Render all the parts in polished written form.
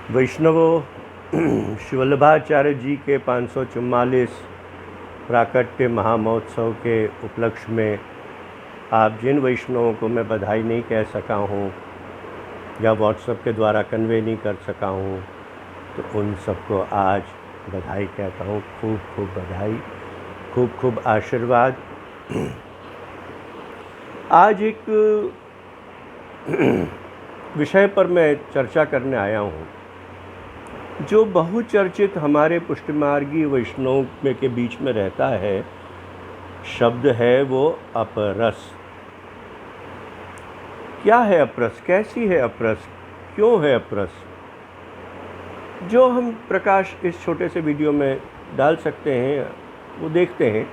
वैष्णवों, शिवल्लभाचार्य जी के 544 प्राकट्य महामहोत्सव के उपलक्ष्य में आप जिन वैष्णवों को मैं बधाई नहीं कह सका हूँ या व्हाट्सएप के द्वारा कन्वे नहीं कर सका हूँ, तो उन सबको आज बधाई कहता हूँ। खूब खूब बधाई, खूब खूब आशीर्वाद। आज एक विषय पर मैं चर्चा करने आया हूँ जो बहुचर्चित हमारे पुष्टिमार्गी वैष्णव में के बीच में रहता है। शब्द है वो अपरस। क्या है अपरस? कैसी है अपरस? क्यों है अपरस? जो हम प्रकाश इस छोटे से वीडियो में डाल सकते हैं वो देखते हैं।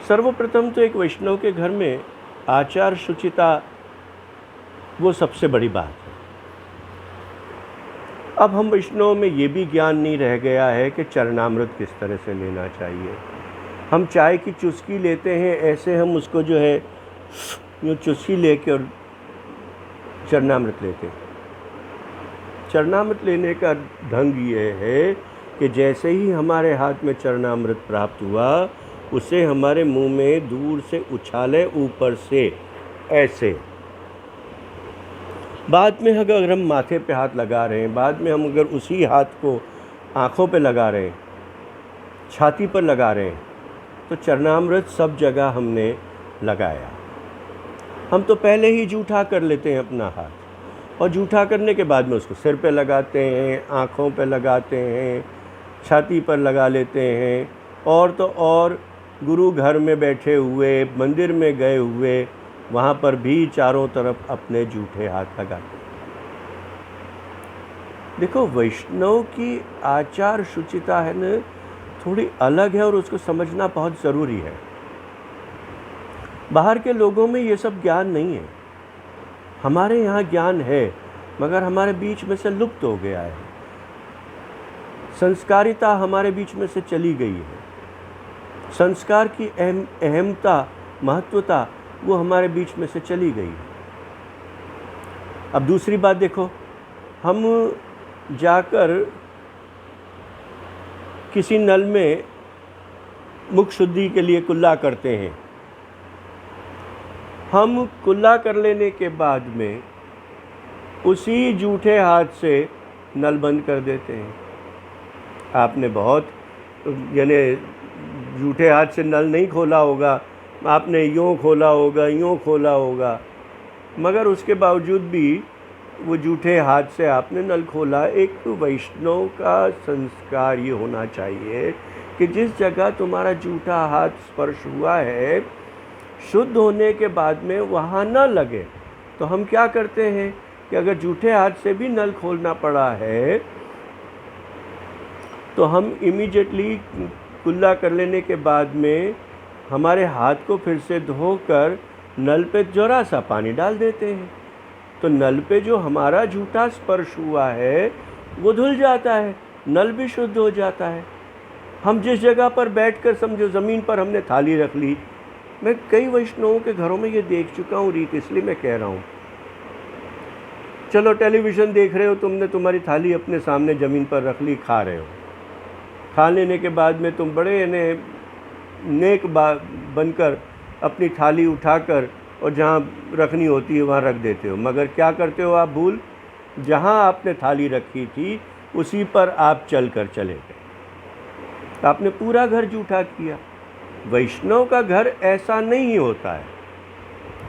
सर्वप्रथम तो एक वैष्णव के घर में आचार शुचिता वो सबसे बड़ी बात है। अब हम वैष्णव में ये भी ज्ञान नहीं रह गया है कि चरणामृत किस तरह से लेना चाहिए। हम चाय की चुस्की लेते हैं, ऐसे हम उसको जो है यूँ चुस्की लेके और चरणामृत लेते हैं। चरणामृत लेने का ढंग ये है कि जैसे ही हमारे हाथ में चरणामृत प्राप्त हुआ, उसे हमारे मुंह में दूर से उछाले, ऊपर से ऐसे। बाद में अगर हम माथे पे हाथ लगा रहे हैं, बाद में हम अगर उसी हाथ को आँखों पे लगा रहे हैं, छाती पर लगा रहे हैं, तो चरणामृत सब जगह हमने लगाया। हम तो पहले ही जूठा कर लेते हैं अपना हाथ, और जूठा करने के बाद में उसको सिर पे लगाते हैं, आँखों पे लगाते हैं, छाती पर लगा लेते हैं, और तो और गुरु घर में बैठे हुए, मंदिर में गए हुए, वहाँ पर भी चारों तरफ अपने जूठे हाथ लगाते हैं। देखो, वैष्णव की आचार शुचिता है न, थोड़ी अलग है और उसको समझना बहुत ज़रूरी है। बाहर के लोगों में ये सब ज्ञान नहीं है। हमारे यहाँ ज्ञान है, मगर हमारे बीच में से लुप्त हो गया है। संस्कारिता हमारे बीच में से चली गई है। संस्कार की अहमता, महत्वता वो हमारे बीच में से चली गई है। अब दूसरी बात देखो, हम जाकर किसी नल में मुख शुद्धि के लिए कुल्ला करते हैं। हम कुल्ला कर लेने के बाद में उसी जूठे हाथ से नल बंद कर देते हैं। आपने बहुत यानी जूठे हाथ से नल नहीं खोला होगा, आपने यूँ खोला होगा, यूँ खोला होगा, मगर उसके बावजूद भी वो जूठे हाथ से आपने नल खोला। एक वैष्णव का संस्कार ये होना चाहिए कि जिस जगह तुम्हारा जूठा हाथ स्पर्श हुआ है, शुद्ध होने के बाद में वहाँ न लगे। तो हम क्या करते हैं कि अगर जूठे हाथ से भी नल खोलना पड़ा है, तो हम इमीडिएटली कुल्ला कर लेने के बाद में हमारे हाथ को फिर से धोकर नल पे जरा सा पानी डाल देते हैं। तो नल पे जो हमारा जूठा स्पर्श हुआ है वो धुल जाता है, नल भी शुद्ध हो जाता है। हम जिस जगह पर बैठकर, समझो ज़मीन पर हमने थाली रख ली। मैं कई वैष्णवों के घरों में ये देख चुका हूँ रीत, इसलिए मैं कह रहा हूँ। चलो, टेलीविज़न देख रहे हो, तुमने तुम्हारी थाली अपने सामने ज़मीन पर रख ली, खा रहे हो। खा लेने के बाद में तुम बड़े नेक बनकर अपनी थाली उठाकर और जहाँ रखनी होती है वहाँ रख देते हो। मगर क्या करते हो आप? भूल, जहाँ आपने थाली रखी थी उसी पर आप चल कर चले गए। आपने पूरा घर जूठा किया। वैष्णव का घर ऐसा नहीं होता है।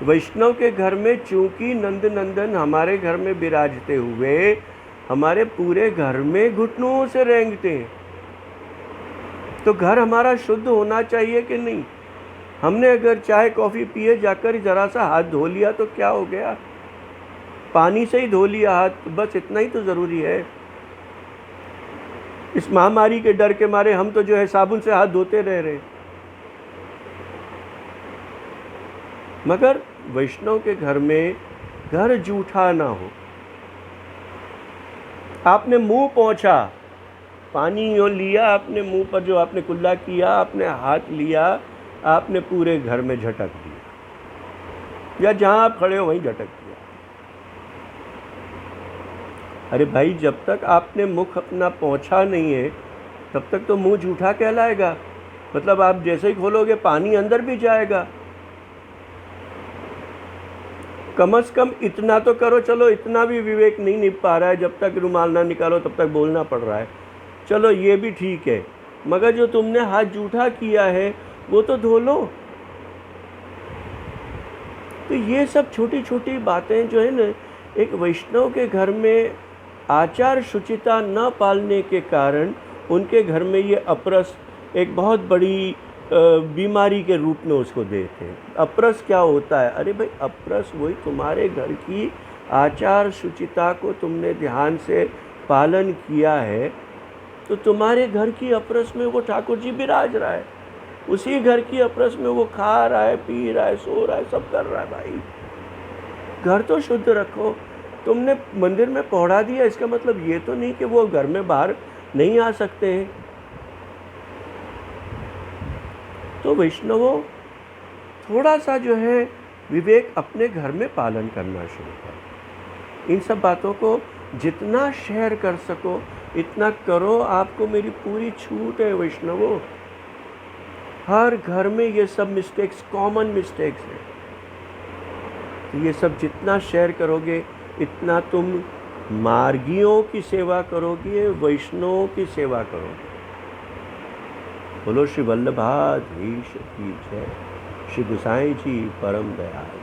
वैष्णव के घर में चूँकि नंद नंदन हमारे घर में विराजते हुए हमारे पूरे घर में घुटनों से रेंगते हैं, तो घर हमारा शुद्ध होना चाहिए कि नहीं? हमने अगर चाय कॉफ़ी पिए जाकर ज़रा सा हाथ धो लिया तो क्या हो गया? पानी से ही धो लिया हाथ, बस इतना ही तो ज़रूरी है। इस महामारी के डर के मारे हम तो जो है साबुन से हाथ धोते रह रहे। मगर वैष्णव के घर में घर जूठा ना हो। आपने मुंह पोंछा, पानी यो लिया आपने मुंह पर, जो आपने कुल्ला किया, आपने हाथ लिया, आपने पूरे घर में झटक दिया, या जहाँ आप खड़े हो वहीं झटक दिया। अरे भाई, जब तक आपने मुख अपना पोंछा नहीं है तब तक तो मुंह झूठा कहलाएगा। मतलब आप जैसे ही खोलोगे पानी अंदर भी जाएगा। कम से कम इतना तो करो। चलो, इतना भी विवेक नहीं निभ पा रहा है, जब तक रुमाल ना निकालो तब तक बोलना पड़ रहा है, चलो ये भी ठीक है, मगर जो तुमने हाथ जूठा किया है वो तो धो लो। तो ये सब छोटी छोटी बातें जो है ना, एक वैष्णव के घर में आचार शुचिता न पालने के कारण उनके घर में ये अपरस एक बहुत बड़ी बीमारी के रूप में उसको देते हैं। अपरस क्या होता है? अरे भाई, अपरस वही तुम्हारे घर की आचार शुचिता को तुमने ध्यान से पालन किया है, तो तुम्हारे घर की अपरस में वो ठाकुर जी विराज रहा है, उसी घर की अपरस में वो खा रहा है, पी रहा है, सो रहा है, सब कर रहा है। भाई, घर तो शुद्ध रखो। तुमने मंदिर में पौड़ा दिया, इसका मतलब ये तो नहीं कि वो घर में बाहर नहीं आ सकते हैं। तो वैष्णवों, थोड़ा सा जो है विवेक अपने घर में पालन करना शुरू करो। इन सब बातों को जितना शेयर कर सको इतना करो। आपको मेरी पूरी छूट है वैष्णवों। हर घर में ये सब मिस्टेक्स कॉमन मिस्टेक्स हैं। तो ये सब जितना शेयर करोगे इतना तुम मार्गियों की सेवा करोगे, वैष्णवों की सेवा करोगे। बोलो श्री वल्लभाधीश की जय। श्री गोसाई जी परम दयाल।